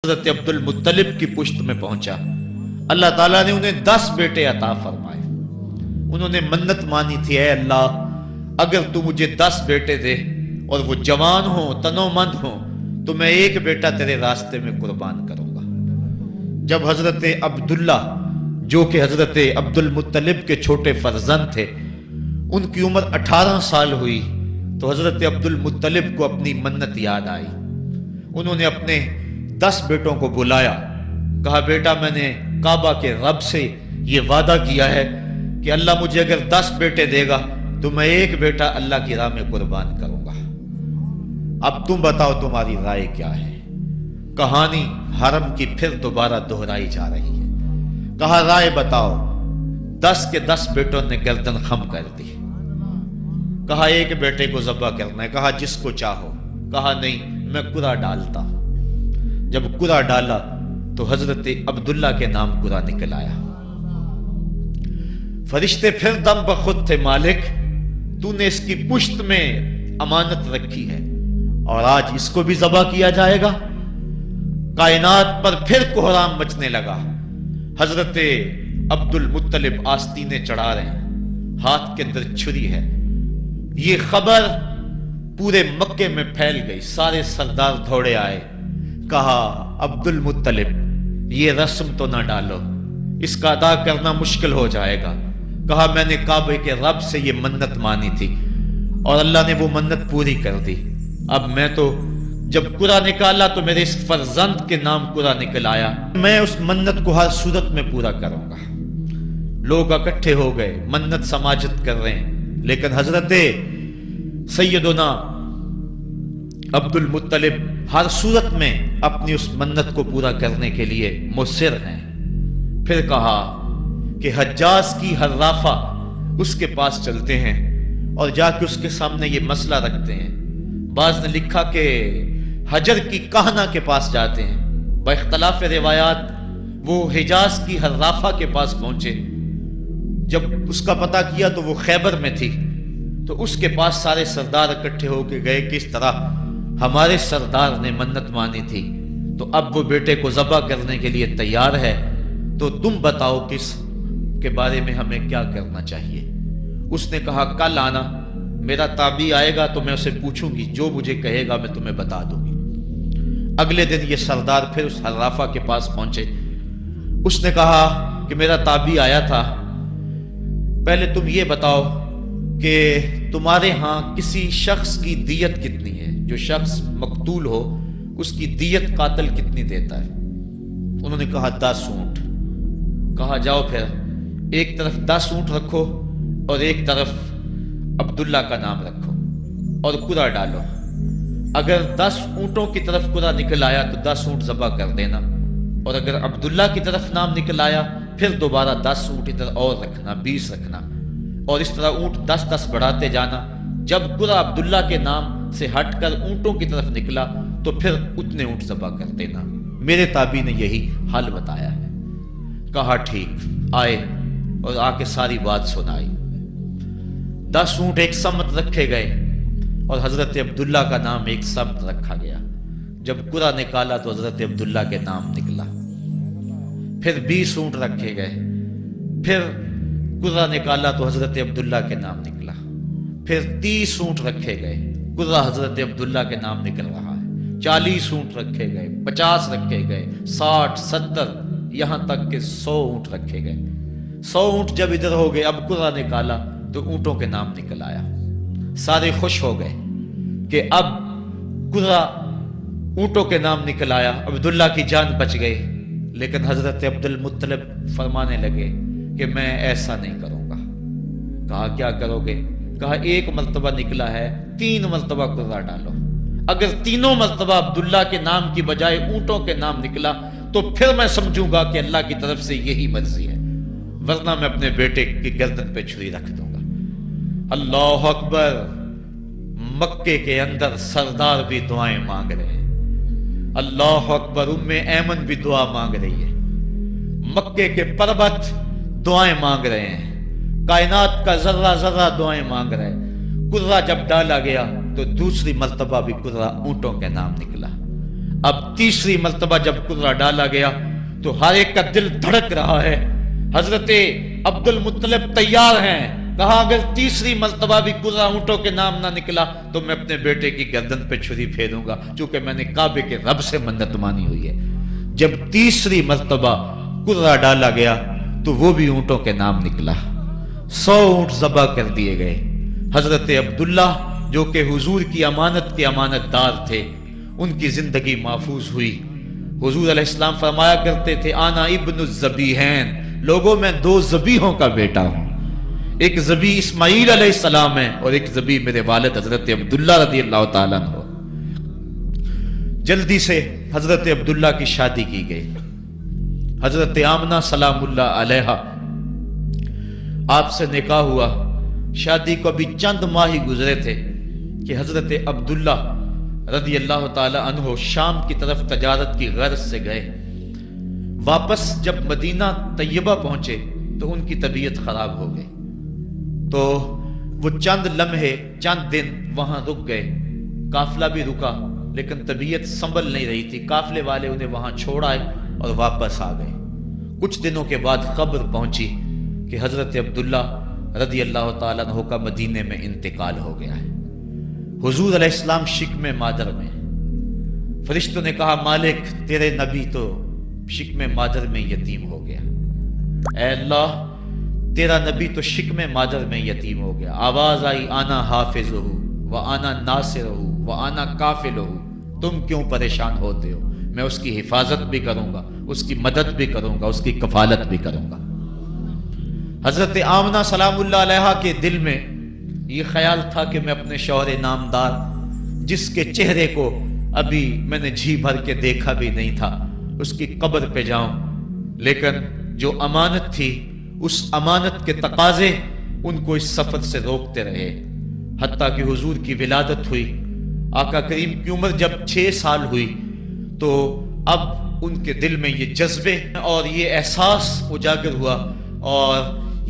حضرت عبد المطلب کی پشت میں پہنچا۔ اللہ تعالیٰ نے انہیں 10 بیٹے عطا فرمائے۔ انہوں نے منت مانی تھی، اے اللہ اگر تو مجھے 10 بیٹے دے اور وہ جوان ہوں، تنو مند ہوں، تو میں ایک بیٹا تیرے راستے میں قربان کروں گا۔ جب حضرت عبداللہ جو کہ حضرت عبد المطلب کے چھوٹے فرزند تھے، ان کی عمر 18 سال ہوئی تو حضرت عبد المطلب کو اپنی منت یاد آئی۔ انہوں نے اپنے 10 بیٹوں کو بلایا، کہا بیٹا میں نے کعبہ کے رب سے یہ وعدہ کیا ہے کہ اللہ مجھے اگر 10 بیٹے دے گا تو میں ایک بیٹا اللہ کی راہ میں قربان کروں گا۔ اب تم بتاؤ تمہاری رائے کیا ہے؟ کہانی حرم کی پھر دوبارہ دہرائی جا رہی ہے۔ کہا رائے بتاؤ۔ 10 کے 10 بیٹوں نے گردن خم کر دی۔ کہا ایک بیٹے کو ذبح کرنا ہے۔ کہا جس کو چاہو۔ کہا نہیں میں قرعہ ڈالتا ہوں۔ جب قرعہ ڈالا تو حضرت عبداللہ کے نام قرعہ نکل آیا۔ فرشتے پھر دم بخود تھے، مالک تو نے اس کی پشت میں امانت رکھی ہے اور آج اس کو بھی ذبح کیا جائے گا۔ کائنات پر پھر کوہرام مچنے لگا۔ حضرت عبد المطلب آستینیں چڑھا رہے ہیں، ہاتھ کے اندر چھری ہے۔ یہ خبر پورے مکے میں پھیل گئی، سارے سردار دوڑے آئے۔ کہا عبد المطلب یہ رسم تو نہ ڈالو، اس کا ادا کرنا مشکل ہو جائے گا۔ کہا میں نے کعبے کے رب سے یہ منت مانی تھی اور اللہ نے وہ منت پوری کر دی۔ اب میں تو جب قرعہ نکالا تو میرے اس فرزند کے نام قرعہ نکل آیا، میں اس منت کو ہر صورت میں پورا کروں گا۔ لوگ اکٹھے ہو گئے، منت سماجت کر رہے ہیں، لیکن حضرت سیدنا عبد المطلب ہر صورت میں اپنی اس منت کو پورا کرنے کے لیے مصر ہیں۔ پھر کہا کہ حجاز کی حرافہ اس کے پاس چلتے ہیں اور جا کے اس کے سامنے یہ مسئلہ رکھتے ہیں۔ بعض نے لکھا کہ حجر کی کہنا کے پاس جاتے ہیں۔ با اختلاف روایات وہ حجاز کی حرافہ کے پاس پہنچے۔ جب اس کا پتہ کیا تو وہ خیبر میں تھی، تو اس کے پاس سارے سردار اکٹھے ہو کے گئے کہ اس طرح ہمارے سردار نے منت مانی تھی تو اب وہ بیٹے کو ذبح کرنے کے لیے تیار ہے، تو تم بتاؤ کس کے بارے میں ہمیں کیا کرنا چاہیے۔ اس نے کہا کل آنا، میرا تابعی آئے گا تو میں اسے پوچھوں گی، جو مجھے کہے گا میں تمہیں بتا دوں گی۔ اگلے دن یہ سردار پھر اس حرافہ کے پاس پہنچے۔ اس نے کہا کہ میرا تابعی آیا تھا، پہلے تم یہ بتاؤ کہ تمہارے ہاں کسی شخص کی دیت کتنی ہے؟ جو شخص مقتول ہو اس کی دیت قاتل کتنی دیتا ہے؟ انہوں نے کہا 10 اونٹ۔ کہا جاؤ پھر ایک طرف 10 اونٹ رکھو اور ایک طرف عبداللہ کا نام رکھو اور قرعہ ڈالو۔ اگر 10 اونٹوں کی طرف قرعہ نکل آیا تو 10 اونٹ ذبح کر دینا، اور اگر عبداللہ کی طرف نام نکل آیا پھر دوبارہ 10 اونٹ ادھر اور رکھنا، 20 رکھنا، اور اس طرح اونٹ 10-10 بڑھاتے جانا۔ جب قرعہ عبداللہ کے نام سے ہٹ کر اونٹوں کی طرف نکلا تو پھر اتنے اونٹ ذبح کر دینا۔ میرے تابعی نے یہی حل بتایا ہے۔ کہا ٹھیک۔ آئے اور آ کے ساری بات سنائی۔ 10 اونٹ ایک سمت رکھے گئے اور حضرت عبداللہ کا نام ایک سمت رکھا گیا۔ جب قرعہ نکالا تو حضرت عبداللہ کے نام نکلا۔ پھر 20 اونٹ رکھے گئے، پھر قرعہ نکالا تو حضرت عبداللہ کے نام نکلا۔ پھر 30 اونٹ رکھے گئے، قرعہ حضرت عبداللہ کے نام نکل رہا ہے۔ 40 اونٹ رکھے گئے، 50 رکھے گئے، 60، 70، یہاں تک کہ 100 اونٹ رکھے گئے۔ 100 اونٹ جب ادھر ہو گئے، اب قرعہ نکالا تو اونٹوں کے نام نکل آیا۔ سارے خوش ہو گئے کہ اب قرعہ اونٹوں کے نام نکل آیا، عبداللہ کی جان بچ گئی۔ لیکن حضرت عبد المطلب فرمانے لگے کہ میں ایسا نہیں کروں گا۔ کہا کیا کرو گے؟ کہا ایک مرتبہ نکلا ہے، 3 مرتبہ قرعہ ڈالو۔ اگر تینوں مرتبہ عبداللہ کے نام کی بجائے اونٹوں کے نام نکلا تو پھر میں سمجھوں گا کہ اللہ کی طرف سے یہی مرضی ہے، ورنہ میں اپنے بیٹے کی گردن پہ چھری رکھ دوں گا۔ اللہ اکبر! مکے کے اندر سردار بھی دعائیں مانگ رہے ہیں۔ اللہ اکبر! ام ایمن بھی دعا مانگ رہی ہے، مکے کے پربت دعائیں مانگ رہے ہیں، کائنات کا ذرہ ذرہ دعائیں مانگ رہے ہیں۔ قرعہ جب ڈالا گیا تو دوسری مرتبہ بھی قرعہ اونٹوں کے نام نکلا۔ اب تیسری مرتبہ جب کرہ ڈالا گیا تو ہر ایک کا دل دھڑک رہا ہے. حضرت عبد المطلب تیار ہیں. کہا اگر تیسری مرتبہ بھی کرہ اونٹوں کے نام نہ نکلا تو میں اپنے بیٹے کی گردن پہ چھری پھیروں گا، چونکہ میں نے کعبے کے رب سے منت مانی ہوئی ہے. جب تیسری مرتبہ کرہ ڈالا گیا تو وہ بھی اونٹوں کے نام نکلا. 100 اونٹ ذبح کر دیے گئے. حضرت عبداللہ جو کہ حضور کی امانت کے امانت دار تھے، ان کی زندگی محفوظ ہوئی. حضور علیہ السلام فرمایا کرتے تھے آنا ابن الذبیحین، لوگوں میں 2 ذبیحوں کا بیٹا ہوں. ایک ذبیح اسماعیل علیہ السلام ہے اور ایک ذبیح میرے والد حضرت عبداللہ رضی اللہ تعالیٰ عنہ. جلدی سے حضرت عبداللہ کی شادی کی گئی. حضرت آمنہ سلام اللہ علیہا آپ سے نکاح ہوا. شادی کو ابھی چند ماہ ہی گزرے تھے کہ حضرت عبداللہ رضی اللہ تعالی عنہ شام کی طرف تجارت کی غرض سے گئے. واپس جب مدینہ طیبہ پہنچے تو ان کی طبیعت خراب ہو گئی. تو وہ چند لمحے چند دن وہاں رک گئے. قافلہ بھی رکا لیکن طبیعت سنبھل نہیں رہی تھی. قافلے والے انہیں وہاں چھوڑ آئے اور واپس آ گئے. کچھ دنوں کے بعد خبر پہنچی کہ حضرت عبداللہ رضی اللہ تعالیٰ عنہ کا مدینے میں انتقال ہو گیا ہے. حضور علیہ السلام شکم مادر میں. فرشتوں نے کہا مالک تیرے نبی تو شکم مادر میں یتیم ہو گیا. اے اللہ تیرا نبی تو شکم مادر میں یتیم ہو گیا. آواز آئی آنا حافظہ و آنا ناصرہ و آنا کافلہ. تم کیوں پریشان ہوتے ہو؟ میں اس کی حفاظت بھی کروں گا، اس کی مدد بھی کروں گا، اس کی کفالت بھی کروں گا. حضرت آمنہ سلام اللہ علیہا کے دل میں یہ خیال تھا کہ میں اپنے شوہر نامدار جس کے چہرے کو ابھی میں نے جی بھر کے دیکھا بھی نہیں تھا اس کی قبر پہ جاؤں. لیکن جو امانت تھی اس امانت کے تقاضے ان کو اس سفر سے روکتے رہے. حتیٰ کہ حضور کی ولادت ہوئی. آقا کریم کی عمر جب 6 سال ہوئی تو اب ان کے دل میں یہ جذبے اور یہ احساس اجاگر ہوا اور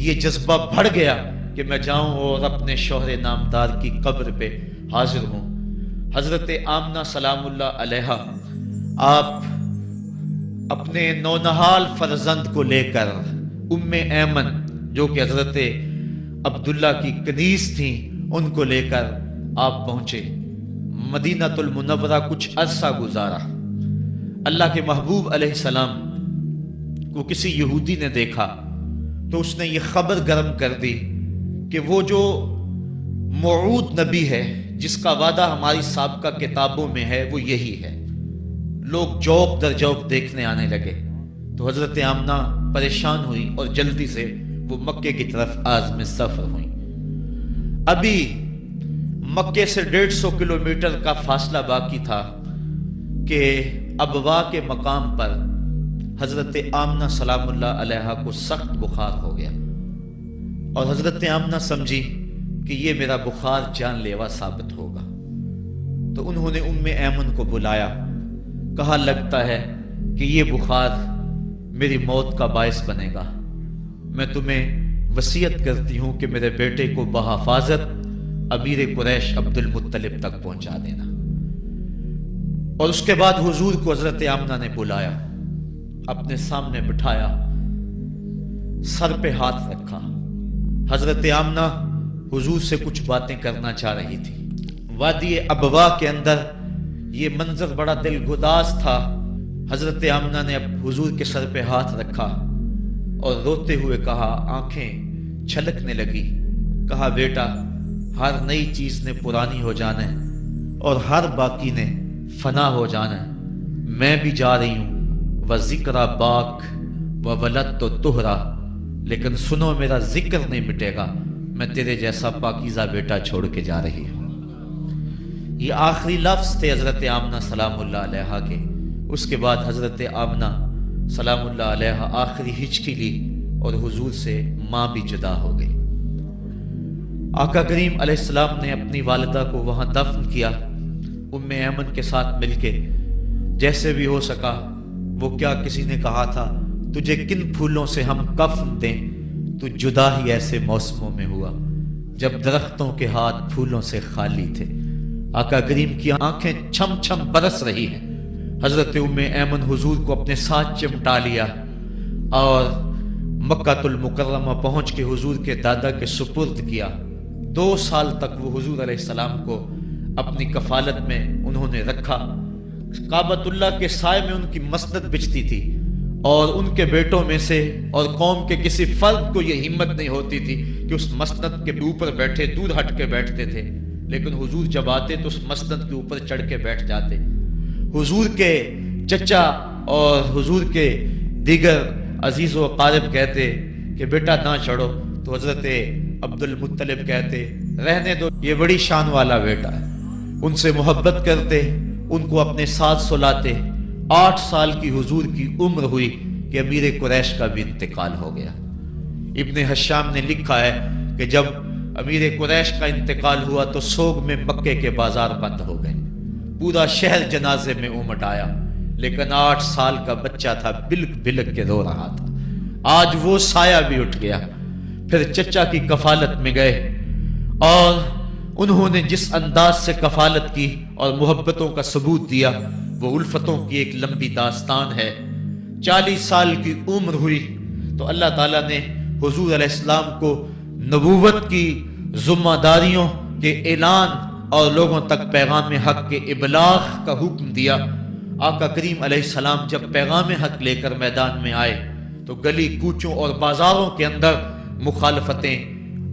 یہ جذبہ بڑھ گیا کہ میں جاؤں اور اپنے شوہر نامدار کی قبر پہ حاضر ہوں. حضرت آمنہ سلام اللہ علیہا آپ اپنے نونہال فرزند کو لے کر ام ایمن جو کہ حضرت عبداللہ کی کنیز تھیں ان کو لے کر آپ پہنچے مدینہ المنورہ. کچھ عرصہ گزارا. اللہ کے محبوب علیہ السلام کو کسی یہودی نے دیکھا تو اس نے یہ خبر گرم کر دی کہ وہ جو موعود نبی ہے جس کا وعدہ ہماری سابقہ کتابوں میں ہے وہ یہی ہے. لوگ جوق در جوق دیکھنے آنے لگے. تو حضرت آمنہ پریشان ہوئی اور جلدی سے وہ مکے کی طرف عازم سفر ہوئی. ابھی مکے سے 150 کلومیٹر کا فاصلہ باقی تھا کہ ابوا کے مقام پر حضرت آمنہ سلام اللہ علیہا کو سخت بخار ہو گیا اور حضرت آمنہ سمجھی کہ یہ میرا بخار جان لیوا ثابت ہوگا. تو انہوں نے ام ایمن کو بلایا. کہا لگتا ہے کہ یہ بخار میری موت کا باعث بنے گا. میں تمہیں وصیت کرتی ہوں کہ میرے بیٹے کو بحفاظت امیر قریش عبد المطلب تک پہنچا دینا. اور اس کے بعد حضور کو حضرت آمنہ نے بلایا، اپنے سامنے بٹھایا، سر پہ ہاتھ رکھا. حضرت آمنہ حضور سے کچھ باتیں کرنا چاہ رہی تھی. وادی ابوا کے اندر یہ منظر بڑا دل گداز تھا. حضرت آمنہ نے اب حضور کے سر پہ ہاتھ رکھا اور روتے ہوئے کہا، آنکھیں چھلکنے لگی. کہا بیٹا ہر نئی چیز نے پرانی ہو جانا ہے اور ہر باقی نے فنا ہو جانا ہے. میں بھی جا رہی ہوں وذکر باک و ولد تو تہرا، لیکن سنو میرا ذکر نہیں مٹے گا. میں تیرے جیسا پاکیزہ بیٹا چھوڑ کے جا رہی ہوں. یہ آخری لفظ تھے حضرت آمنہ سلام اللہ علیہا کے. اس کے بعد حضرت آمنہ سلام اللہ علیہا آخری ہچکی لی اور حضور سے ماں بھی جدا ہو گئی. آقا کریم علیہ السلام نے اپنی والدہ کو وہاں دفن کیا ام ایمن کے ساتھ مل کے جیسے بھی ہو سکا. وہ کیا کسی نے کہا تھا تجھے کن پھولوں سے ہم کفن دیں، تو جدا ہی ایسے موسموں میں ہوا جب درختوں کے ہاتھ پھولوں سے خالی تھے. آقا کریم کی آنکھیں چھم چھم برس رہی ہیں. حضرت ام ایمن حضور کو اپنے ساتھ چمٹا لیا اور مکہ المکرمہ پہنچ کے حضور کے دادا کے سپرد کیا۔ 2 سال تک وہ حضور علیہ السلام کو اپنی کفالت میں انہوں نے رکھا۔ کعبۃ اللہ کے سائے میں ان کی مسند بچتی تھی اور ان کے بیٹوں میں سے اور قوم کے کسی فرد کو یہ ہمت نہیں ہوتی تھی کہ اس مسند کے اوپر بیٹھے، دور ہٹ کے بیٹھتے تھے، لیکن حضور جب آتے تو اس مسند کے اوپر چڑھ کے بیٹھ جاتے۔ حضور کے چچا اور حضور کے دیگر عزیز و اقارب کہتے کہ بیٹا نہ چڑھو، تو حضرت عبد المطلب کہتے رہنے دو، یہ بڑی شان والا بیٹا ہے۔ ان سے محبت کرتے، ان کو اپنے ساتھ سلاتے۔ 8 سال کی حضور کی عمر ہوئی کہ امیر قریش کا بھی انتقال ہو گیا۔ ابن حشام نے لکھا ہے کہ جب امیر قریش کا انتقال ہوا تو سوگ میں مکے کے بازار بند ہو گئے، پورا شہر جنازے میں امٹ آیا، لیکن 8 سال کا بچہ تھا، بلک بلک کے رو رہا تھا۔ آج وہ سایہ بھی اٹھ گیا۔ پھر چچا کی کفالت میں گئے اور انہوں نے جس انداز سے کفالت کی اور محبتوں کا ثبوت دیا وہ الفتوں کی ایک لمبی داستان ہے۔ 40 سال کی عمر ہوئی تو اللہ تعالیٰ نے حضور علیہ السلام کو نبوت کی ذمہ داریوں کے اعلان اور لوگوں تک پیغام حق کے ابلاغ کا حکم دیا۔ آقا کریم علیہ السلام جب پیغام حق لے کر میدان میں آئے تو گلی کوچوں اور بازاروں کے اندر مخالفتیں،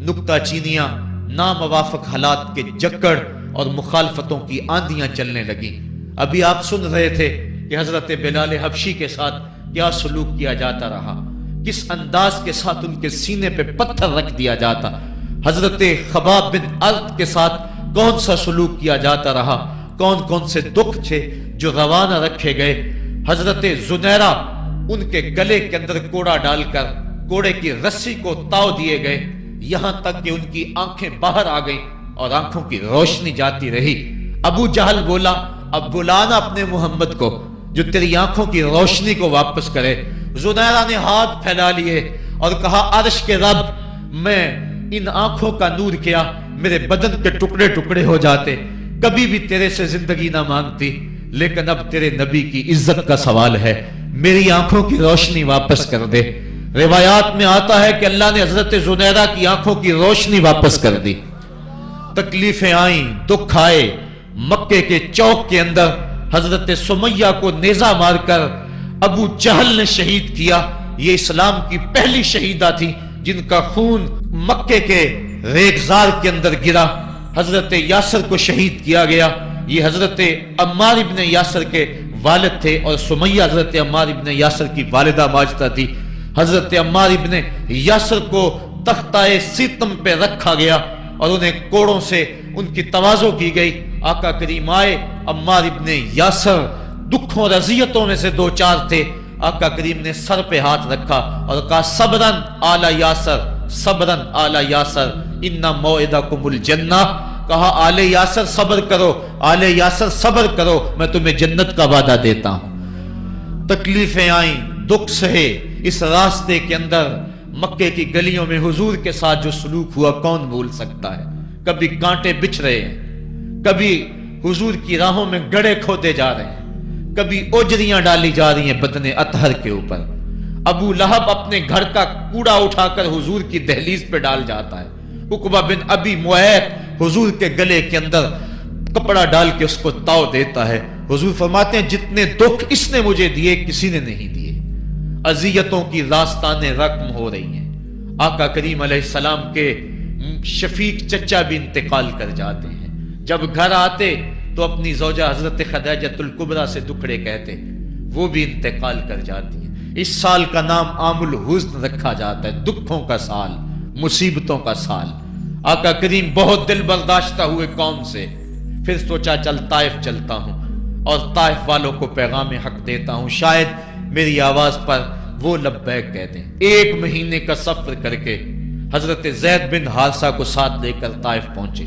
نکتہ چینیاں، ناموافق حالات کے جکڑ اور مخالفتوں کی آندیاں چلنے لگیں۔ ابھی آپ سن رہے تھے کہ حضرت بلال حبشی کے ساتھ کیا سلوک کیا جاتا رہا، کس انداز کے ساتھ ان کے سینے پہ پتھر رکھ دیا جاتا۔ حضرت خباب بن ارد کے ساتھ کون سا سلوک کیا جاتا رہا، کون کون سے دکھ تھے جو روانہ رکھے گئے۔ حضرت زنیرہ ان کے گلے کے اندر کوڑا ڈال کر کوڑے کی رسی کو تاؤ دیے گئے، یہاں تک کہ ان کی آنکھیں باہر آ گئیں اور آنکھوں کی روشنی جاتی رہی۔ ابو جہل بولا اب بلانا اپنے محمد کو جو تیری آنکھوں کی روشنی کو واپس کرے۔ زنیرہ نے ہاتھ پھیلا لیے اور کہا عرش کے رب، میں ان آنکھوں کا نور کیا میرے بدن کے ٹکڑے ٹکڑے ہو جاتے، کبھی بھی تیرے سے زندگی نہ مانگتی، لیکن اب تیرے نبی کی عزت کا سوال ہے، میری آنکھوں کی روشنی واپس کر دے۔ روایات میں آتا ہے کہ اللہ نے حضرت زنیرہ کی آنکھوں کی روشنی واپس کر دی۔ تکلیفیں آئیں، دکھ آئے۔ مکے کے چوک کے اندر حضرت سمیہ کو نیزہ مار کر ابو جہل نے شہید کیا۔ یہ اسلام کی پہلی شہیدہ تھی جن کا خون مکے کے ریگزار کے اندر گرا۔ حضرت یاسر کو شہید کیا گیا۔ یہ حضرت عمار ابن یاسر کے والد تھے اور سمیہ حضرت عمار ابن یاسر کی والدہ ماجدہ تھی۔ حضرت عمار ابن یاسر کو تختہ سیتم پہ رکھا گیا اور انہیں کوڑوں سے ان کی تواضع کی گئی۔ آقا کریم آئے، عمار ابن یاسر دکھوں اور اذیتوں میں سے 2-4 تھے۔ آقا کریم نے سر پہ ہاتھ رکھا اور کہا صبرن آل یاسر، صبرن آل یاسر ان موعدکم الجنہ۔ کہا آل یاسر صبر کرو، آل یاسر صبر کرو، میں تمہیں جنت کا وعدہ دیتا ہوں۔ تکلیفیں آئیں، دکھ سہے۔ اس راستے کے اندر مکے کی گلیوں میں حضور کے ساتھ جو سلوک ہوا کون بھول سکتا ہے۔ کبھی کانٹے بچھ رہے ہیں، کبھی حضور کی راہوں میں گڑھے کھودے جا رہے ہیں، کبھی اوجریاں ڈالی جا رہی ہیں بدن اطہر کے اوپر۔ ابو لہب اپنے گھر کا کوڑا اٹھا کر حضور کی دہلیز پہ ڈال جاتا ہے۔ عقبہ بن ابی معیط حضور کے گلے کے اندر کپڑا ڈال کے اس کو تاؤ دیتا ہے۔ حضور فرماتے ہیں جتنے دکھ اس نے مجھے دیے کسی نے نہیں دیے۔ اذیتوں کی داستانیں رقم ہو رہی ہیں۔ آقا کریم علیہ السلام کے شفیق چچا بھی انتقال کر جاتے ہیں۔ جب گھر آتے تو اپنی زوجہ حضرت خدیجہ الکبریٰ سے دکھڑے کہتے، وہ بھی انتقال کر جاتی ہیں۔ اس سال کا نام عام الحزن رکھا جاتا ہے، دکھوں کا سال، مصیبتوں کا سال۔ آقا کریم بہت دل برداشتہ ہوئے قوم سے، پھر سوچا چل طائف چلتا ہوں اور طائف والوں کو پیغام حق دیتا ہوں، شاید میری آواز پر وہ لبیک کہہ دیں۔ 1 مہینے کا سفر کر کے حضرت زید بن حارثہ کو ساتھ لے کر طائف پہنچے۔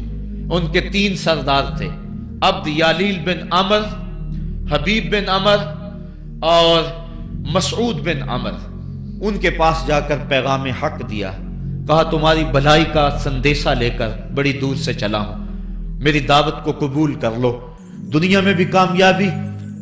ان کے 3 سردار تھے، عبد یالیل بن عمر، حبیب بن عمر اور مسعود بن عمر۔ ان کے پاس جا کر پیغام حق دیا، کہا تمہاری بھلائی کا سندیشہ لے کر بڑی دور سے چلا ہوں، میری دعوت کو قبول کر لو، دنیا میں بھی کامیابی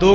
2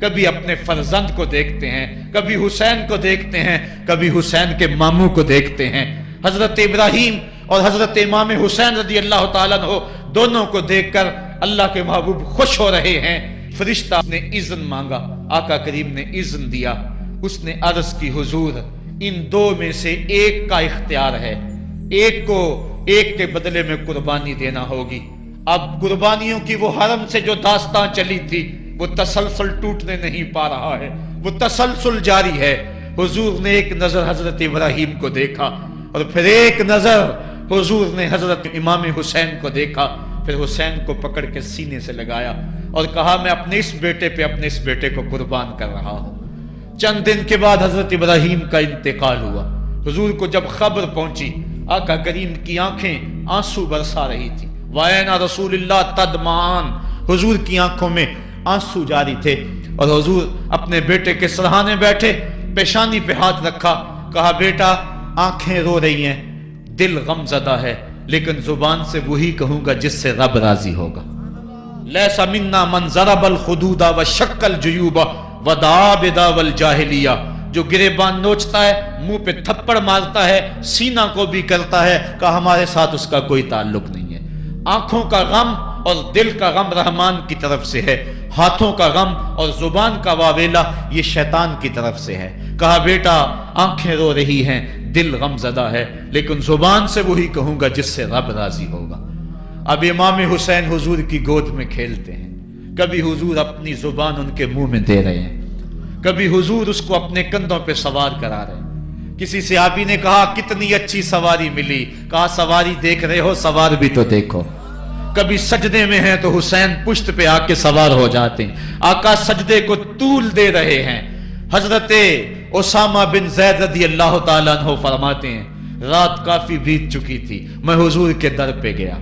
کبھی اپنے فرزند کو دیکھتے ہیں، کبھی حسین کو دیکھتے ہیں، کبھی حسین کے ماموں کو دیکھتے ہیں۔ حضرت ابراہیم اور حضرت امام حسین رضی اللہ تعالیٰ عنہ دونوں کو دیکھ کر اللہ کے محبوب خوش ہو رہے ہیں۔ فرشتہ نے اذن مانگا، آقا کریم نے اذن دیا۔ اس نے عرض کی حضور ان دو میں سے ایک کا اختیار ہے، ایک کو ایک کے بدلے میں قربانی دینا ہوگی۔ اب قربانیوں کی وہ حرم سے جو داستان چلی تھی وہ تسلسل ٹوٹنے نہیں پا رہا ہے، وہ تسلسل جاری ہے۔ حضور نے ایک نظر حضرت ابراہیم کو دیکھا اور پھر ایک نظر حضور نے حضرت امام حسین کو دیکھا، پھر حسین کو پکڑ کے سینے سے لگایا اور کہا میں اپنے اس بیٹے پہ اپنے اس بیٹے کو قربان کر رہا ہوں۔ چند دن کے بعد حضرت ابراہیم کا انتقال ہوا۔ حضور کو جب خبر پہنچی، آقا کریم کی آنکھیں آنسو برسا رہی تھی۔ وَأَيْنَ رسول اللہ تدمعان، حضور کی آنکھوں میں آنسو جاری تھے اور حضور اپنے بیٹے کے سرہانے بیٹھے، پیشانی پہ ہاتھ رکھا، کہا بیٹا آنکھیں رو رہی ہیں، دل غم زدہ ہے، لیکن زبان سے وہی کہوں گا جس سے رب راضی ہوگا۔ لَيْسَ مِنَّا مَنْ ضَرَبَ الْخُدُودَ وَشَقَّ الْجُيُوبَ وَدَعَا بِدَعْوَى الْجَاهِلِيَّةِ، جو گریبان نوچتا ہے، منہ پہ تھپڑ مارتا ہے، سینہ کو بھی کرتا ہے، کہ ہمارے ساتھ اس کا کوئی تعلق نہیں ہے۔ آنکھوں کا غم اور دل کا غم رحمان کی طرف سے ہے، ہاتھوں کا غم اور زبان کا واویلا یہ شیطان کی طرف سے ہے۔ کہا بیٹا آنکھیں رو رہی ہیں، دل غم زدہ ہے، لیکن زبان سے وہی کہوں گا جس سے رب راضی ہوگا۔ اب امام حسین حضور کی گود میں کھیلتے ہیں، کبھی حضور اپنی زبان ان کے منہ میں دے رہے ہیں، کبھی حضور اس کو اپنے کندھوں پہ سوار کرا رہے ہیں۔ کسی صحابی نے کہا کتنی اچھی سواری ملی، کہا سواری دیکھ رہے ہو سوار بھی تو دیکھو۔ کبھی سجدے میں ہیں تو حسین پشت پہ آ کے سوار ہو جاتے ہیں، آقا سجدے کو طول دے رہے ہیں۔ حضرت اسامہ بن زید رضی اللہ تعالیٰ عنہ فرماتے ہیں رات کافی بیت چکی تھی، میں حضور کے در پہ گیا۔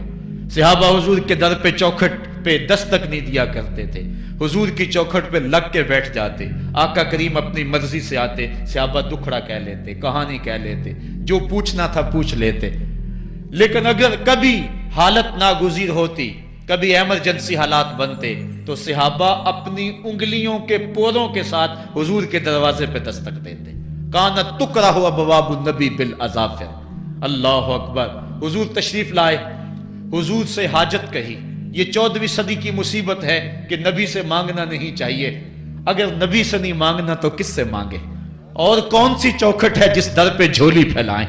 صحابہ حضور کے در پہ چوکھٹ پہ دستک نہیں دیا کرتے تھے، حضور کی چوکھٹ پہ لگ کے بیٹھ جاتے، آقا کریم اپنی مرضی سے آتے، صحابہ دکھڑا کہہ لیتے، کہانی کہہ لیتے، جو پوچھنا تھا پوچھ لیتے۔ لیکن اگر کبھی حالت ناگزیر ہوتی، کبھی ایمرجنسی حالات بنتے، تو صحابہ اپنی انگلیوں کے پوروں کے ساتھ حضور کے دروازے پہ دستک دیتے۔ کانت تکرہ ابواب النبی بالاظافر، اللہ اکبر۔ حضور تشریف لائے، حضور سے حاجت کہی۔ یہ 14ویں صدی کی مصیبت ہے کہ نبی سے مانگنا نہیں چاہیے، اگر نبی سے نہیں مانگنا تو کس سے مانگے؟ اور کون سی چوکھٹ ہے جس در پہ جھولی پھیلائیں؟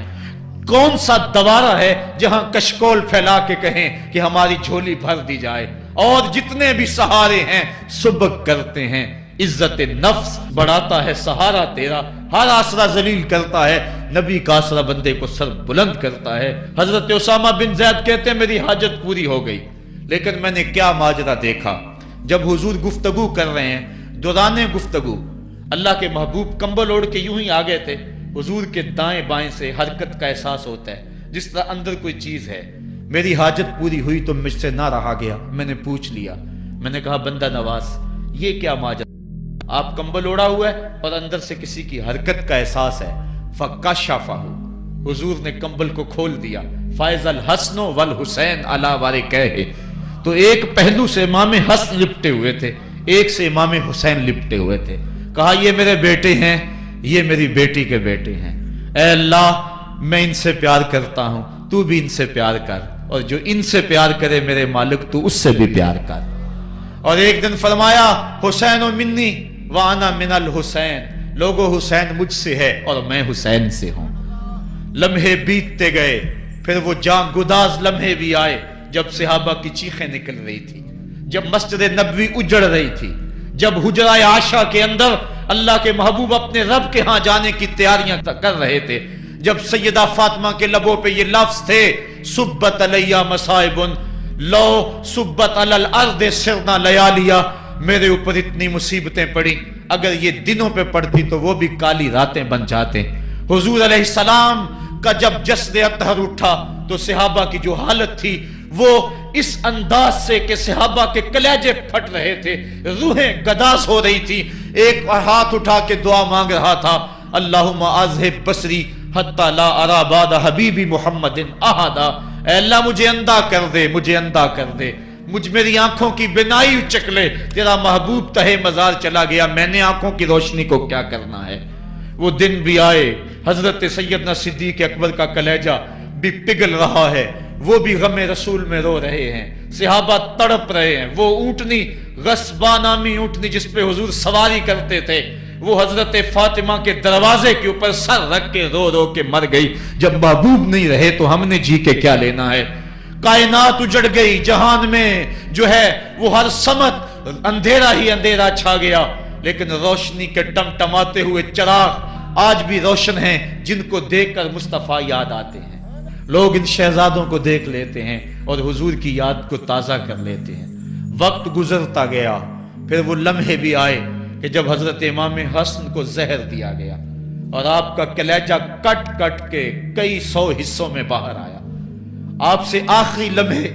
کون سا دوارہ ہے جہاں کشکول پھیلا کے کہیں کہ ہماری جھولی بھر دی جائے؟ اور جتنے بھی سہارے ہیں سبک کرتے ہیں، عزت نفس بڑھاتا ہے سہارا تیرا، ہر آسرا ذلیل کرتا ہے، نبی کا آسرا بندے کو سر بلند کرتا ہے۔ حضرت اسامہ بن زید کہتے ہیں میری حاجت پوری ہو گئی، لیکن میں نے کیا ماجرا دیکھا۔ جب حضور گفتگو کر رہے ہیں، دوران گفتگو اللہ کے محبوب کمبل اوڑھ کے یوں ہی آگے تھے، حضور کے دائیں بائیں سے حرکت کا احساس ہوتا ہے، جس طرح اندر کوئی چیز ہے۔ میری حاجت پوری ہوئی تو مجھ سے نہ رہا گیا، میں نے پوچھ لیا، میں نے کہا بندہ نواز یہ کیا ماجرا؟ آپ کمبل اوڑھا ہوا ہے اور اندر سے کسی کی حرکت کا احساس ہے۔ فکشفہ، حضور نے کمبل کو کھول دیا۔ فائز الحسن والحسین علی وارکیہ، تو ایک پہلو سے امام حسن لپٹے ہوئے تھے، ایک سے امام حسین لپٹے ہوئے تھے۔ کہا یہ میرے بیٹے ہیں، یہ میری بیٹی کے بیٹے ہیں، اے اللہ میں ان سے پیار کرتا ہوں، تو بھی ان سے پیار کر، اور جو ان سے پیار کرے میرے مالک تو اس سے بھی پیار کر۔ اور ایک دن فرمایا حسین منی وانا من الحسین، لوگو حسین مجھ سے ہے اور میں حسین سے ہوں۔ لمحے بیتتے گئے، پھر وہ جاں گداز لمحے بھی آئے جب صحابہ کی چیخیں نکل رہی تھی، جب مسجد نبوی اجڑ رہی تھی، جب حجرہ عائشہ کے اندر اللہ کے محبوب اپنے رب کے ہاں جانے کی تیاریاں کر رہے تھے، جب سیدہ فاطمہ کے لبوں پہ یہ لفظ تھے سبت علیہ مصائب لو سبت علی الارض سرنا لیالیا، میرے اوپر اتنی مصیبتیں پڑی، اگر یہ دنوں پہ پڑتی تو وہ بھی کالی راتیں بن جاتے۔ حضور علیہ السلام کا جب جسد اطہر اٹھا تو صحابہ کی جو حالت تھی وہ اس انداز سے کہ صحابہ کے کلیجے پھٹ رہے تھے، روحیں گداس ہو رہی تھی۔ ایک ہاتھ اٹھا کے دعا مانگ رہا تھا، اللہم اذہب بصری حتی لا ارا بعد حبیبی محمد احدا، اے اللہ مجھے اندھا کر دے، مجھے اندھا کر دے، مجھ میری آنکھوں کی بینائی اچک لے، تیرا محبوب تہے مزار چلا گیا، میں نے آنکھوں کی روشنی کو کیا کرنا ہے۔ وہ دن بھی آئے، حضرت سیدنا صدیق اکبر کا کلیجہ بھی پگھل رہا ہے، وہ بھی غم رسول میں رو رہے ہیں، صحابہ تڑپ رہے ہیں۔ وہ اونٹنی، غصبہ نامی اونٹنی جس پہ حضور سواری کرتے تھے، وہ حضرت فاطمہ کے دروازے کے اوپر سر رکھ کے رو رو کے مر گئی۔ جب محبوب نہیں رہے تو ہم نے جی کے کیا لینا ہے۔ کائنات اجڑ گئی، جہان میں جو ہے وہ ہر سمت اندھیرا ہی اندھیرا چھا گیا، لیکن روشنی کے ٹمٹماتے ہوئے چراغ آج بھی روشن ہیں، جن کو دیکھ کر مصطفیٰ یاد آتے ہیں۔ لوگ ان شہزادوں کو دیکھ لیتے ہیں اور حضور کی یاد کو تازہ کر لیتے ہیں۔ وقت گزرتا گیا، پھر وہ لمحے بھی آئے کہ جب حضرت امام حسن کو زہر دیا گیا اور آپ کا کلیجہ کٹ کٹ کے کئی سو حصوں میں باہر آیا۔ آپ سے آخری لمحے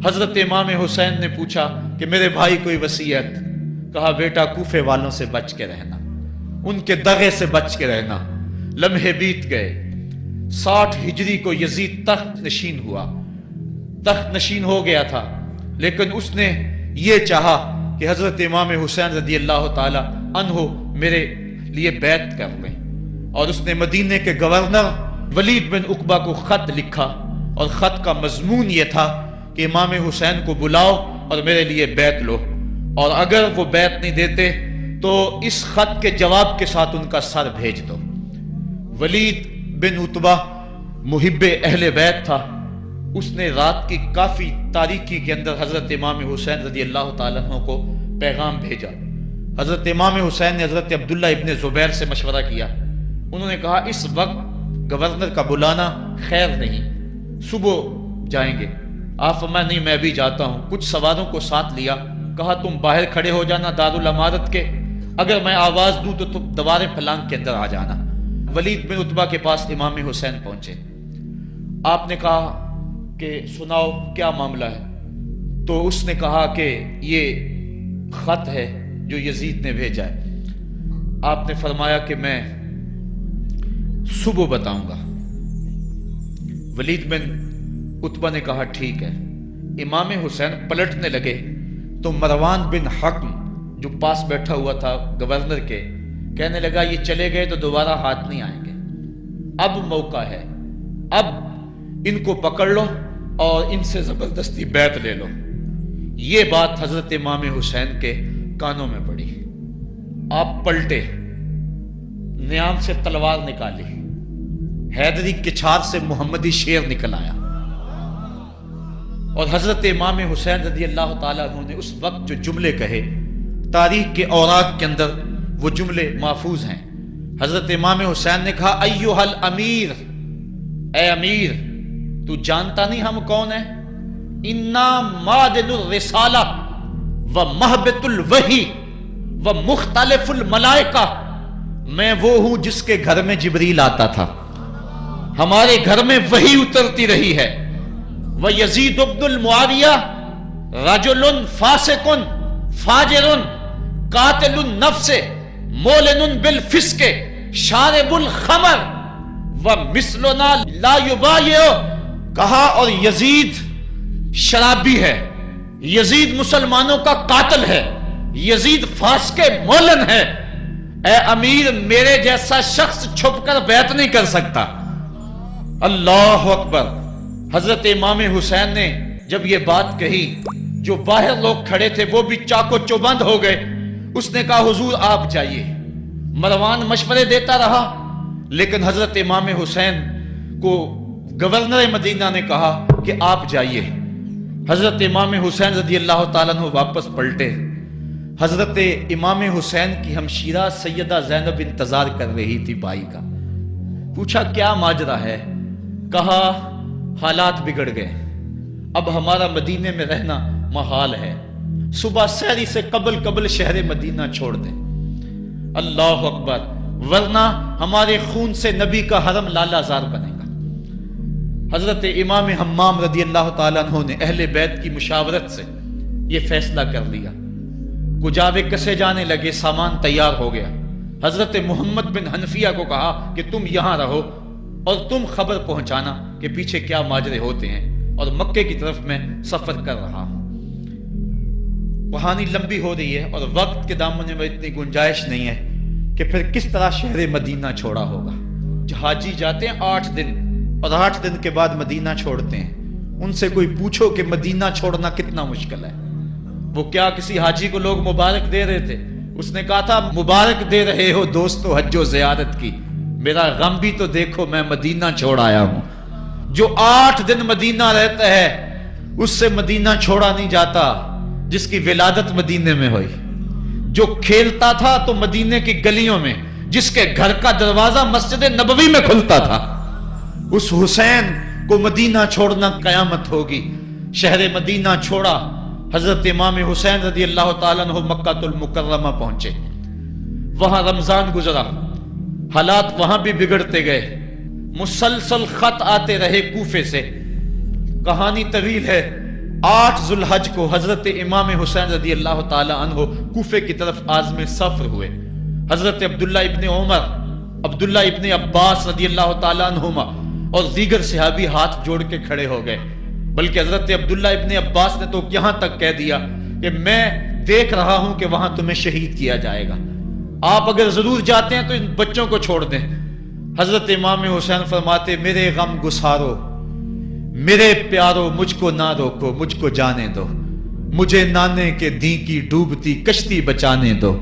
حضرت امام حسین نے پوچھا کہ میرے بھائی کوئی وصیت؟ کہا بیٹا کوفے والوں سے بچ کے رہنا، ان کے دغے سے بچ کے رہنا۔ لمحے بیت گئے، 60 ہجری کو یزید تخت نشین ہوا، تخت نشین ہو گیا تھا، لیکن اس نے یہ چاہا کہ حضرت امام حسین رضی اللہ تعالی عنہ میرے لیے بیعت کر لیں، اور اس نے مدینے کے گورنر ولید بن عقبہ کو خط لکھا، اور خط کا مضمون یہ تھا کہ امام حسین کو بلاؤ اور میرے لیے بیعت لو، اور اگر وہ بیعت نہیں دیتے تو اس خط کے جواب کے ساتھ ان کا سر بھیج دو۔ ولید بن عتبہ محب اہل بیت تھا، اس نے رات کی کافی تاریکی کے اندر حضرت امام حسین رضی اللہ تعالیٰ عنہ کو پیغام بھیجا۔ حضرت امام حسین نے حضرت عبداللہ ابن زبیر سے مشورہ کیا، انہوں نے کہا اس وقت گورنر کا بلانا خیر نہیں، صبح جائیں گے۔ آپ فرمایا نہیں میں بھی جاتا ہوں، کچھ سواروں کو ساتھ لیا، کہا تم باہر کھڑے ہو جانا دارالامارت کے، اگر میں آواز دوں تو تم دوارے پلانگ کے اندر آ جانا۔ ولید بن عتبہ کے پاس امام حسین پہنچے، آپ نے کہا کہ سناؤ کیا معاملہ ہے؟ تو اس نے کہا کہ یہ خط ہے جو یزید نے بھیجا ہے۔ آپ نے فرمایا کہ میں صبح بتاؤں گا۔ ولید بن عتبہ نے کہا ٹھیک ہے۔ امام حسین پلٹنے لگے تو مروان بن حکم جو پاس بیٹھا ہوا تھا گورنر کے، کہنے لگا یہ چلے گئے تو دوبارہ ہاتھ نہیں آئیں گے، اب موقع ہے، اب ان کو پکڑ لو اور ان سے زبردستی بیعت لے لو۔ یہ بات حضرت امام حسین کے کانوں میں پڑی، آپ پلٹے، نیام سے تلوار نکالی، حیدری کچھار سے محمدی شیر نکل آیا، اور حضرت امام حسین رضی اللہ تعالیٰ عنہ نے اس وقت جو جملے کہے، تاریخ کے اوراق کے اندر وہ جملے محفوظ ہیں۔ حضرت امام حسین نے کہا ایھا الامیر، اے امیر تو جانتا نہیں ہم کون ہیں؟ انا معدن الرسالہ و محبت الوحی و مختلف الملائکہ، میں وہ ہوں جس کے گھر میں جبریل آتا تھا، ہمارے گھر میں وحی اترتی رہی ہے۔ وَيَزِيدُ بْنُ الْمُعَاوِيَةِ رَجُلٌ فَاسِقٌ فَاجِرٌ قَاتِلُ النَّفْسِ مُعْلِنٌ بِالْفِسْقِ شَارِبُ الْخَمْرِ وَمِثْلُنَا لَا يُبَايِعُ، کہا اور یزید شرابی ہے، یزید مسلمانوں کا قاتل ہے، یزید فاسق مولن ہے، اے امیر میرے جیسا شخص چھپ کر بیعت نہیں کر سکتا۔ اللہ اکبر۔ حضرت امام حسین نے جب یہ بات کہی، جو باہر لوگ کھڑے تھے وہ بھی چاقو چوبند ہو گئے۔ اس نے کہا حضور آپ جائیے۔ مروان مشورے دیتا رہا، لیکن حضرت امام حسین کو گورنر مدینہ نے کہا کہ آپ جائیے۔ حضرت امام حسین رضی اللہ تعالیٰ عنہ واپس پلٹے۔ حضرت امام حسین کی ہمشیرہ سیدہ زینب انتظار کر رہی تھی بھائی کا۔ پوچھا کیا ماجرا ہے؟ کہا حالات بگڑ گئے، اب ہمارا مدینے میں رہنا محال ہے، صبح سحری سے قبل شہر مدینہ چھوڑ دیں۔ اللہ اکبر، ورنہ ہمارے خون سے نبی کا حرم لالا زار بنے گا۔ حضرت امام حمام رضی اللہ تعالیٰ عنہ نے اہل بیت کی مشاورت سے یہ فیصلہ کر لیا۔ کجاوے کسے جانے لگے، سامان تیار ہو گیا۔ حضرت محمد بن حنفیہ کو کہا کہ تم یہاں رہو اور تم خبر پہنچانا کہ پیچھے کیا ماجرے ہوتے ہیں، اور مکے کی طرف میں سفر کر رہا ہوں۔ کہانی لمبی ہو رہی ہے اور وقت کے دامن میں اتنی گنجائش نہیں ہے کہ پھر کس طرح شہر مدینہ چھوڑا ہوگا. حاجی جاتے ہیں 8 دن اور 8 دن کے بعد مدینہ چھوڑتے ہیں. ان سے کوئی پوچھو کہ مدینہ چھوڑنا کتنا مشکل ہے. وہ کیا کسی حاجی کو لوگ مبارک دے رہے تھے؟ اس نے کہا تھا مبارک دے رہے ہو دوستو حج و زیارت کی، میرا غم بھی تو دیکھو، میں مدینہ چھوڑ آیا ہوں. جو 8 دن مدینہ رہتا ہے اس سے مدینہ چھوڑا نہیں جاتا جس کی ولادت مدینے میں ہوئی. جو کھیلتا تھا تو مدینے کی گلیوں میں، جس کے گھر کا دروازہ مسجد نبوی میں کھلتا تھا، اس حسین کو مدینہ چھوڑنا قیامت ہوگی. شہر مدینہ چھوڑا. حضرت امام حسین رضی اللہ تعالیٰ عنہ مکہ المکرمہ پہنچے. وہاں رمضان گزرا، حالات وہاں بھی بگڑتے گئے. مسلسل خط آتے رہے کوفے سے. کہانی طویل ہے. 8 ذو الحج کو حضرت امام حسین رضی اللہ تعالیٰ عنہ کوفے کی طرف عازم سفر ہوئے. حضرت عبداللہ ابن عمر، عبداللہ ابن عباس رضی اللہ تعالیٰ عنہما اور دیگر صحابی ہاتھ جوڑ کے کھڑے ہو گئے. بلکہ حضرت عبداللہ ابن عباس نے تو یہاں تک کہہ دیا کہ میں دیکھ رہا ہوں کہ وہاں تمہیں شہید کیا جائے گا، آپ اگر ضرور جاتے ہیں تو ان بچوں کو چھوڑ دیں. حضرت امام حسین فرماتے میرے غم گسارو، میرے پیارو، مجھ کو نہ روکو، مجھ کو جانے دو، مجھے نانے کے دی کی ڈوبتی کشتی بچانے دو.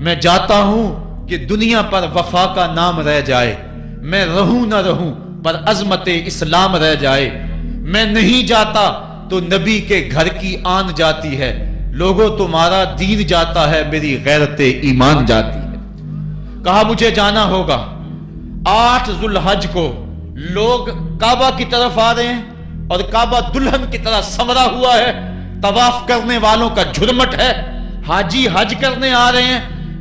میں جاتا ہوں کہ دنیا پر وفا کا نام رہ جائے، میں رہوں نہ رہوں پر عظمت اسلام رہ جائے. میں نہیں جاتا تو نبی کے گھر کی آن جاتی ہے. لوگوں تمہارا دین جاتا ہے، میری غیرت ایمان جاتی ہے. کہا مجھے جانا ہوگا. 8 ذو الحج کو لوگ کعبہ کی طرف آ رہے ہیں اور کعبہ دلہن کی طرح سنورا ہوا ہے. طواف کرنے والوں کا جھرمٹ ہے. حاجی حج کرنے آ رہے ہیں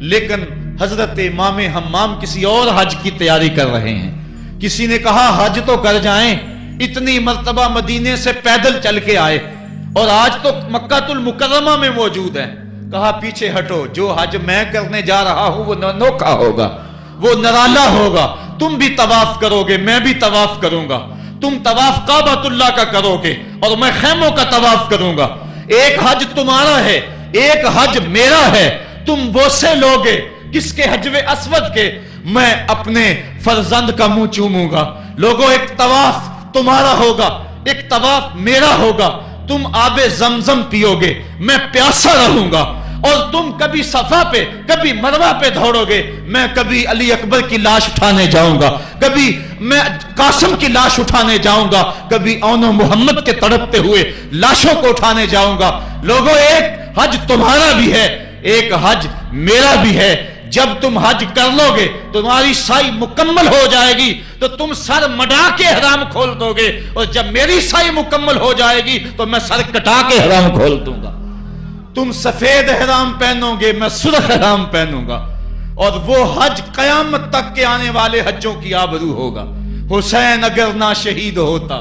لیکن حضرت امام حمام کسی اور حج کی تیاری کر رہے ہیں. کسی نے کہا حج تو کر جائیں، اتنی مرتبہ مدینے سے پیدل چل کے آئے اور آج تو مکہ المکرمہ میں موجود ہے. کہا پیچھے ہٹو، جو حج میں کرنے جا رہا ہوں وہ نوکھا ہوگا، وہ نرالا ہوگا. تم بھی طواف کرو گے، میں بھی طواف کروں گا. تم طواف کعبۃ اللہ کا کرو گے اور میں خیموں کا طواف کروں گا. ایک حج تمہارا ہے، ایک حج میرا ہے. تم وہ سے لوگے کس کے حجو اسود کے، میں اپنے فرزند کا منہ چوموں گا. لوگوں ایک طواف تمہارا ہوگا، ایک طواف میرا ہوگا. تم آب زمزم پیو گے، میں پیاسا رہوں گا. اور تم کبھی صفا پہ کبھی مروہ پہ دوڑو گے، میں کبھی علی اکبر کی لاش اٹھانے جاؤں گا، کبھی میں قاسم کی لاش اٹھانے جاؤں گا، کبھی اون و محمد کے تڑپتے ہوئے لاشوں کو اٹھانے جاؤں گا. لوگوں ایک حج تمہارا بھی ہے، ایک حج میرا بھی ہے. جب تم حج کر لو گے تمہاری سائی مکمل ہو جائے گی تو تم سر مڈا کے حرام کھول دو گے، اور جب میری سائی مکمل ہو جائے گی تو میں سر کٹا کے حرام کھول دوں گا. تم سفید حرام پہنو گے، میں سرخ حرام پہنوں گا. اور وہ حج قیامت تک کے آنے والے حجوں کی آبرو ہوگا. حسین اگر نہ شہید ہوتا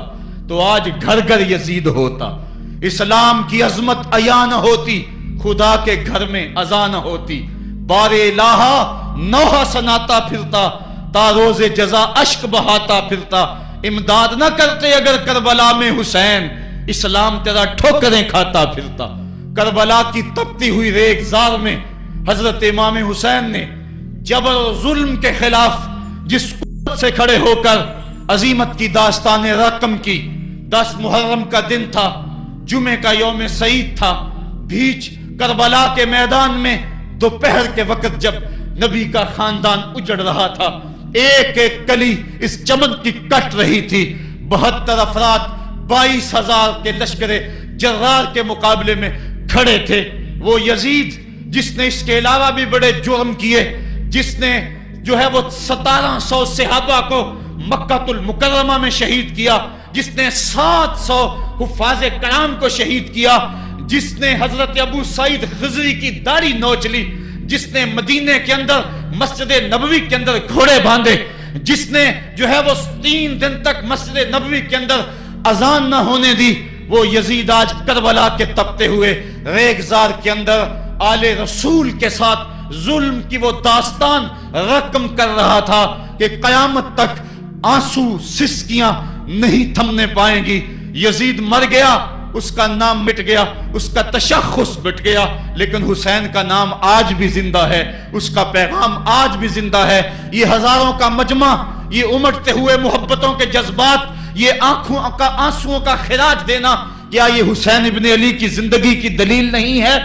تو آج گھر گھر یزید ہوتا. اسلام کی عظمت عیاں نہ ہوتی، خدا کے گھر میں اذان نہ ہوتی. بار الہا نوحہ سناتا پھرتا، تا روز جزا اشک بہاتا پھرتا. امداد نہ کرتے اگر کربلا میں حسین، اسلام تیرا ٹھوکریں کھاتا پھرتا. کربلا کی تپتی ہوئی ریگزار میں حضرت امام حسین نے جبر و ظلم کے خلاف جس قوت سے کھڑے ہو کر عزیمت کی داستان رقم کی. 10 محرم کا دن تھا، جمعے کا یوم سعید تھا. بیچ کربلا کے میدان میں دوپہر کے وقت جب نبی کا خاندان اجڑ رہا تھا، ایک ایک کلی اس چمن کی کٹ رہی تھی. 72 افراد 22,000 کے لشکر جرار کے مقابلے میں کھڑے تھے. وہ یزید جس نے اس کے علاوہ بھی بڑے جرم کیے، جس نے جو ہے وہ 1700 صحابہ کو مکہ المکرمہ میں شہید کیا، جس نے 700 حفاظ کرام کو شہید کیا، جس نے حضرت ابو سعید خضری کی داڑھی نوچ لی، جس نے مدینے کے اندر مسجد نبوی کے اندر گھوڑے باندھے، جس نے جو ہے وہ 3 دن تک مسجد نبوی کے اندر اذان نہ ہونے دی، وہ یزید آج کربلا کے تپتے ہوئے ریگزار کے اندر آل رسول کے ساتھ ظلم کی وہ داستان رقم کر رہا تھا کہ قیامت تک آنسو سسکیاں نہیں تھمنے پائیں گی. یزید مر گیا، اس کا نام مٹ گیا، اس کا تشخص مٹ گیا، لیکن حسین کا نام آج بھی زندہ ہے، اس کا پیغام آج بھی زندہ ہے۔ یہ ہزاروں کا مجمع، یہ امٹتے ہوئے محبتوں کے جذبات، یہ آنکھوں کا آنسوؤں کا خراج دینا، کیا یہ حسین ابن علی کی زندگی کی دلیل نہیں ہے؟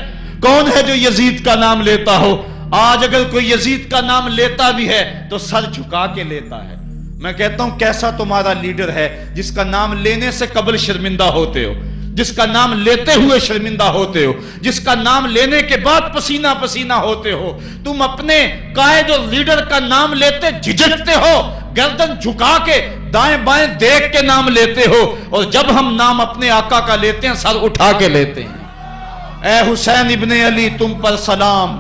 کون ہے جو یزید کا نام لیتا ہو؟ آج اگر کوئی یزید کا نام لیتا بھی ہے تو سر جھکا کے لیتا ہے۔ میں کہتا ہوں کیسا تمہارا لیڈر ہے جس کا نام لینے سے قبل شرمندہ ہوتے ہو، جس کا نام لیتے ہوئے شرمندہ ہوتے ہو، جس کا نام لینے کے بعد پسینہ پسینہ ہوتے ہو۔ تم اپنے قائد اور لیڈر کا نام لیتے جھجکتے ہو، گردن جھکا کے دائیں بائیں دیکھ کے نام لیتے ہو، اور جب ہم نام اپنے آقا کا لیتے ہیں سر اٹھا کے لیتے ہیں۔ اے حسین ابن علی تم پر سلام۔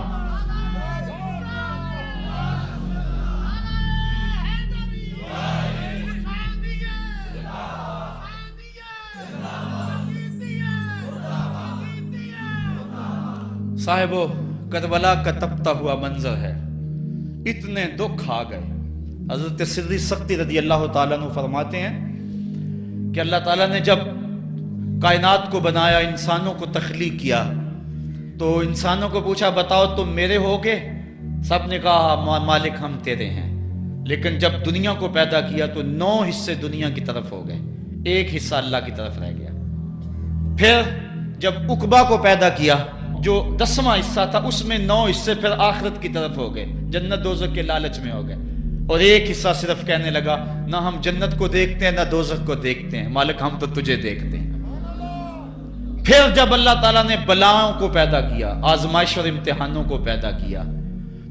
صاحبو، کربلا کا تپتا ہوا منظر ہے، اتنے دکھ آ گئے۔ حضرت سری سختی رضی اللہ تعالیٰ عنہ فرماتے ہیں کہ اللہ تعالیٰ نے جب کائنات کو بنایا، انسانوں کو تخلیق کیا، تو انسانوں کو پوچھا بتاؤ تم میرے ہوگے؟ سب نے کہا مالک ہم تیرے ہیں۔ لیکن جب دنیا کو پیدا کیا تو 9 حصے دنیا کی طرف ہو گئے، 1 حصہ اللہ کی طرف رہ گیا۔ پھر جب عقبہ کو پیدا کیا جو 10واں حصہ تھا، اس میں 9 حصے پھر آخرت کی طرف ہو گئے، جنت دوزخ کے لالچ میں ہو گئے، اور 1 حصہ صرف کہنے لگا نہ ہم جنت کو دیکھتے ہیں نہ دوزخ کو دیکھتے ہیں، مالک ہم تو تجھے دیکھتے ہیں۔ پھر جب اللہ تعالیٰ نے بلاؤں کو پیدا کیا، آزمائش اور امتحانوں کو پیدا کیا،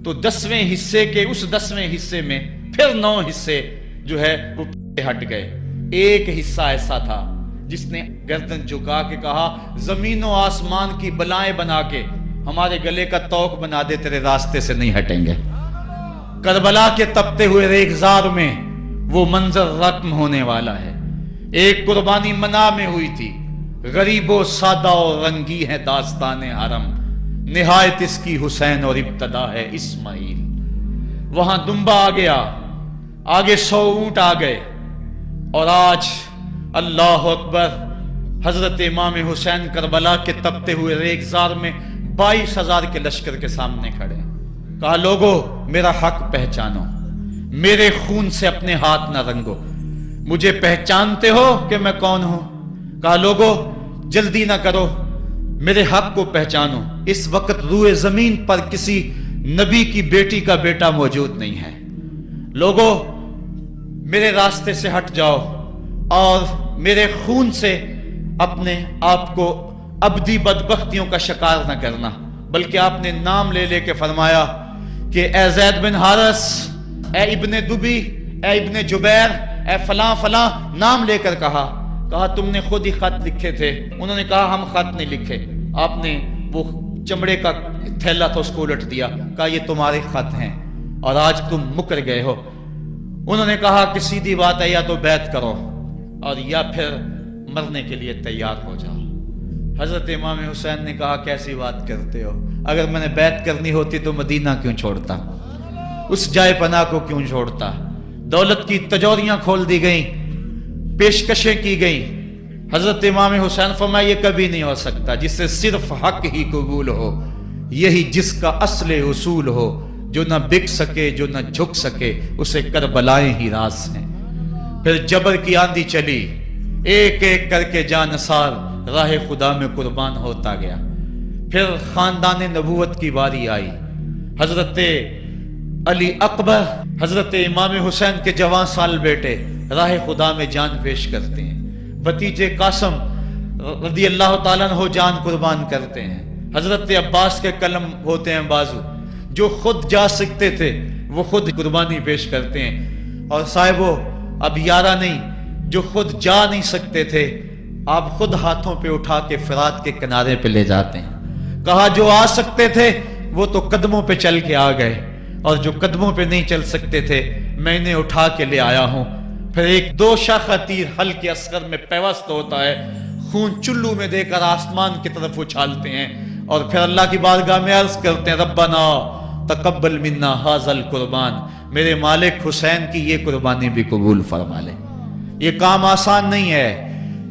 تو 10ویں حصے کے اس 10ویں حصے میں پھر 9 حصے جو ہے وہ ہٹ گئے۔ 1 حصہ ایسا تھا جس نے گردن جھکا کے کہا زمین و آسمان کی بلائیں بنا کے ہمارے گلے کا توق بنا دے، تیرے راستے سے نہیں ہٹیں گے۔ کربلا کے تپتے ہوئے ریگزار میں وہ منظر رقم ہونے والا ہے۔ ایک قربانی منا میں ہوئی تھی، غریب و سادہ اور رنگی ہے داستان حرم، نہایت اس کی حسین اور ابتدا ہے اسماعیل۔ وہاں دمبا آ گیا، آگے 100 اونٹ آ گئے، اور آج اللہ اکبر، حضرت امام حسین کربلا کے تپتے ہوئے ریگزار میں 22,000 کے لشکر کے سامنے کھڑے۔ کہا لوگو میرا حق پہچانو، میرے خون سے اپنے ہاتھ نہ رنگو، مجھے پہچانتے ہو کہ میں کون ہوں؟ کہا لوگو جلدی نہ کرو، میرے حق کو پہچانو۔ اس وقت روئے زمین پر کسی نبی کی بیٹی کا بیٹا موجود نہیں ہے۔ لوگو میرے راستے سے ہٹ جاؤ اور میرے خون سے اپنے آپ کو ابدی بدبختیوں کا شکار نہ کرنا، بلکہ آپ نے نام لے لے کے فرمایا کہ اے زید بن حارث، اے ابن دبی، اے ابن جبیر، اے فلاں فلاں، نام لے کر کہا تم نے خود ہی خط لکھے تھے۔ انہوں نے کہا ہم خط نہیں لکھے۔ آپ نے وہ چمڑے کا تھیلا تھا اس کو الٹ دیا، کہا یہ تمہارے خط ہیں اور آج تم مکر گئے ہو۔ انہوں نے کہا کہ سیدھی بات ہے، یا تو بیعت کرو اور یا پھر مرنے کے لیے تیار ہو جاؤ۔ حضرت امام حسین نے کہا کیسی بات کرتے ہو، اگر میں نے بیعت کرنی ہوتی تو مدینہ کیوں چھوڑتا، اس جائے پناہ کو کیوں چھوڑتا۔ دولت کی تجوریاں کھول دی گئیں، پیشکشیں کی گئیں۔ حضرت امام حسین فرمایا یہ کبھی نہیں ہو سکتا، جس سے صرف حق ہی قبول ہو، یہی جس کا اصل اصول ہو، جو نہ بک سکے جو نہ جھک سکے، اسے کربلائیں ہی راز ہیں۔ پھر جبر کی آندھی چلی، ایک ایک کر کے جانثار راہ خدا میں قربان ہوتا گیا۔ پھر خاندان نبوت کی باری آئی۔ حضرت علی اکبر، حضرت امام حسین کے جوان سال بیٹے راہ خدا میں جان پیش کرتے ہیں۔ بھتیجے قاسم رضی اللہ تعالیٰ عنہ جان قربان کرتے ہیں۔ حضرت عباس کے قلم ہوتے ہیں بازو، جو خود جا سکتے تھے وہ خود قربانی پیش کرتے ہیں۔ اور صاحبو اب یارہ نہیں، جو خود جا نہیں سکتے تھے آپ خود ہاتھوں پہ اٹھا کے فرات کے کنارے پہ لے جاتے ہیں۔ کہا جو آ سکتے تھے وہ تو قدموں پہ چل کے آ گئے، اور جو قدموں پہ نہیں چل سکتے تھے میں انہیں اٹھا کے لے آیا ہوں۔ پھر ایک 2 شاخہ تیر ہلکے اصغر میں پیوست ہوتا ہے، خون چلو میں دے کر آسمان کی طرف اچھالتے ہیں، اور پھر اللہ کی بارگاہ میں عرض کرتے ہیں ربنا تقبل منا ھذا القربان، میرے مالک حسین کی یہ قربانی بھی قبول فرما لے۔ یہ کام آسان نہیں ہے،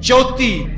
34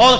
اور